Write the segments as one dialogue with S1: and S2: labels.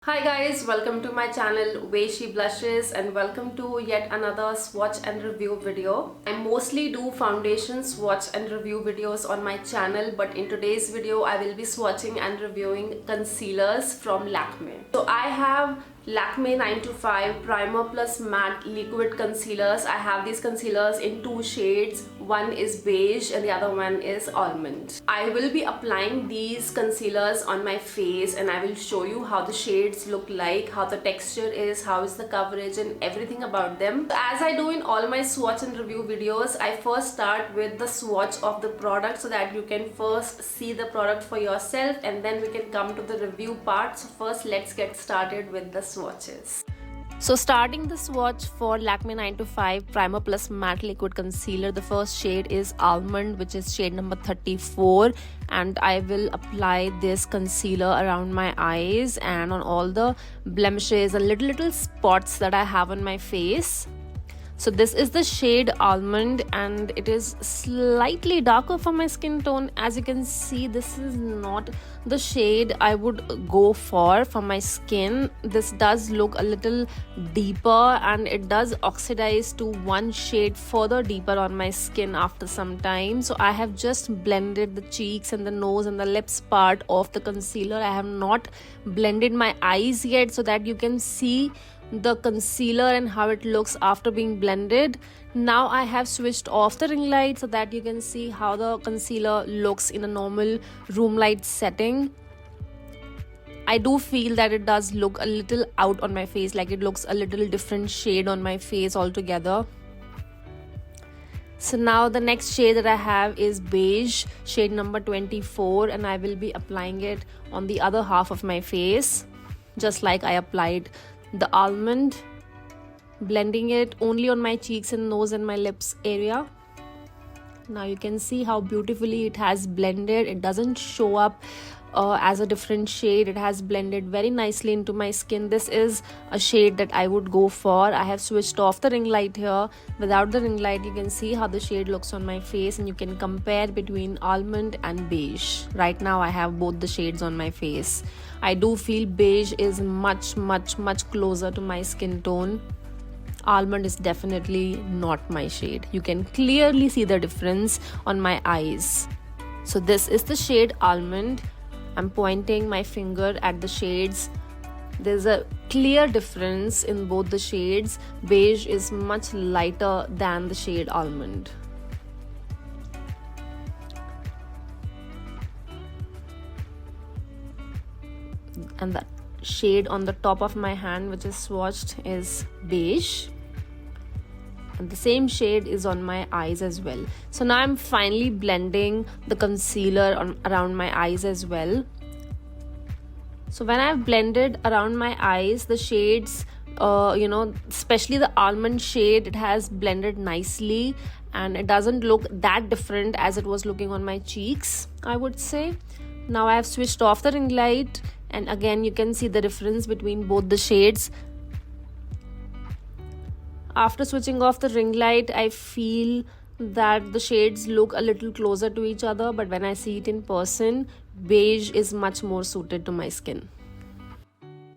S1: Hi guys, welcome to my channel Waysheblushes and welcome to yet another swatch and review video. I mostly do foundation swatch and review videos on my channel, but in today's video I will be swatching and reviewing concealers from Lakme. So I have Lakme 925 Primer Plus Matte Liquid Concealers. I have these concealers in two shades. One is beige and the other one is almond. I will be applying these concealers on my face and I will show you how the shades look like, how the texture is, how is the coverage and everything about them. So as I do in all my swatch and review videos, I first start with the swatch of the product so that you can first see the product for yourself and then we can come to the review part. So first let's get started with the swatches. So starting the swatch for Lakme 925 Primer Plus Matte Liquid Concealer, the first shade is Almond, which is shade number 34, and I will apply this concealer around my eyes and on all the blemishes and little spots that I have on my face. So this is the shade Almond and it is slightly darker for my skin tone. As you can see, this is not the shade I would go for my skin. This does look a little deeper and it does oxidize to one shade further deeper on my skin after some time. So I have just blended the cheeks and the nose and the lips part of the concealer. I have not blended my eyes yet so that you can see the concealer and how it looks after being blended. Now I have switched off the ring light so that you can see how the concealer looks in a normal room light setting. I do feel that it does look a little out on my face, like it looks a little different shade on my face altogether. So now the next shade that I have is beige, shade number 24, and I will be applying it on the other half of my face just like I applied the almond, blending it only on my cheeks and nose and my lips area. Now you can see how beautifully it has blended. It doesn't show up as a different shade. It has blended very nicely into my skin. This is a shade that I would go for. I have switched off the ring light here. Without the ring light, you can see how the shade looks on my face and you can compare between almond and beige. Right now I have both the shades on my face. I do feel beige is much closer to my skin tone. Almond is definitely not my shade. You can clearly see the difference on my eyes. So this is the shade Almond. I'm pointing my finger at the shades. There's a clear difference in both the shades. Beige is much lighter than the shade Almond. And the shade on the top of my hand which is swatched is beige, and the same shade is on my eyes as well. So now I'm finally blending the concealer around my eyes as well. So when I've blended around my eyes, the shades especially the almond shade, it has blended nicely and it doesn't look that different as it was looking on my cheeks, I would say. Now I have switched off the ring light and again you can see the difference between both the shades. After switching off the ring light, I feel that the shades look a little closer to each other, but when I see it in person, beige is much more suited to my skin.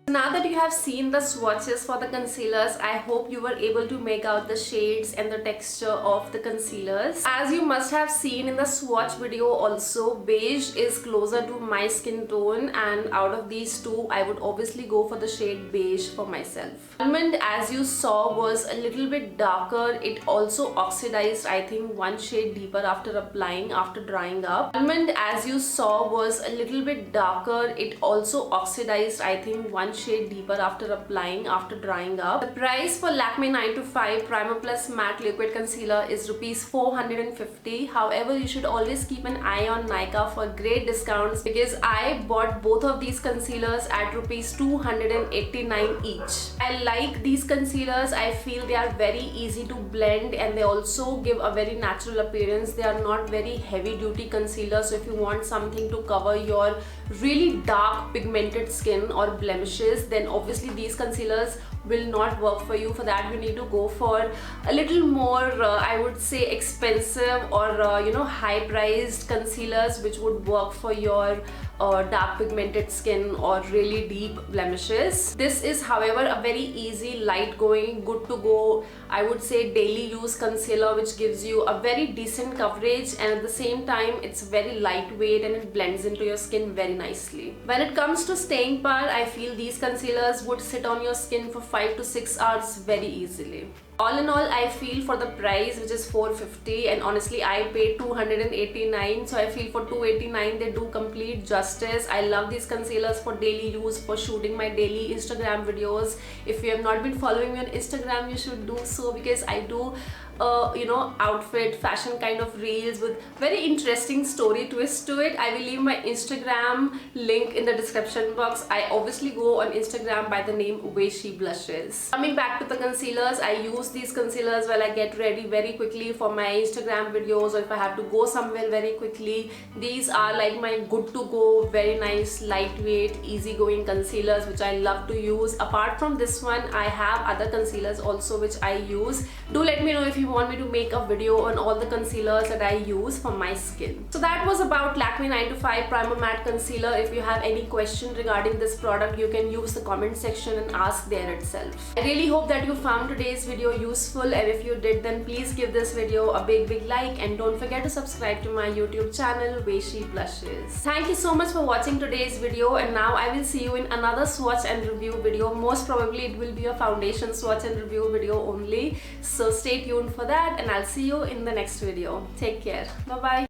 S1: Now that you have seen the swatches for the concealers, I hope you were able to make out the shades and the texture of the concealers. As you must have seen in the swatch video also, beige is closer to my skin tone, and out of these two, I would obviously go for the shade beige for myself. Almond, as you saw, was a little bit darker. It also oxidized, I think, one shade deeper after applying, after drying up. Almond, as you saw, was a little bit darker. It also oxidized, I think, one shade deeper after applying, after drying up. The price for Lakme 925 Primer Plus Matte Liquid Concealer is rupees 450. However, you should always keep an eye on Nykaa for great discounts because I bought both of these concealers at rupees 289 each. I like these concealers. I feel they are very easy to blend and they also give a very natural appearance. They are not very heavy duty concealers, so if you want something to cover your really dark pigmented skin or blemishes, then obviously these concealers will not work for you. For that you need to go for a little more I would say expensive or high priced concealers which would work for your dark pigmented skin or really deep blemishes. This is, however, a very easy, light going, good to go, I would say daily use concealer, which gives you a very decent coverage, and at the same time it's very lightweight and it blends into your skin very nicely. When it comes to staying power, I feel these concealers would sit on your skin for 5 to 6 hours very easily. All in all, I feel for the price, which is $450, and honestly I paid $289, so I feel for $289 they do complete justice. I love these concealers for daily use, for shooting my daily Instagram videos. If you have not been following me on Instagram, you should do so, because I do outfit fashion kind of reels with very interesting story twist to it. I will leave my Instagram link in the description box. I obviously go on Instagram by the name Waysheblushes. Coming back to the concealers, I use these concealers while I get ready very quickly for my Instagram videos, or if I have to go somewhere very quickly. These are like my good to go, very nice, lightweight, easygoing concealers which I love to use. Apart from this one, I have other concealers also which I use. Do let me know if you want me to make a video on all the concealers that I use for my skin. So that was about Lakme 9 to 5 Primer Matte Concealer. If you have any question regarding this product, you can use the comment section and ask there itself. I really hope that you found today's video useful, and if you did, then please give this video a big like, and don't forget to subscribe to my YouTube channel Waysheblushes. Thank you so much for watching today's video, and now I will see you in another swatch and review video. Most probably it will be a foundation swatch and review video only, so stay tuned for that, and I'll see you in the next video. Take care. Bye bye.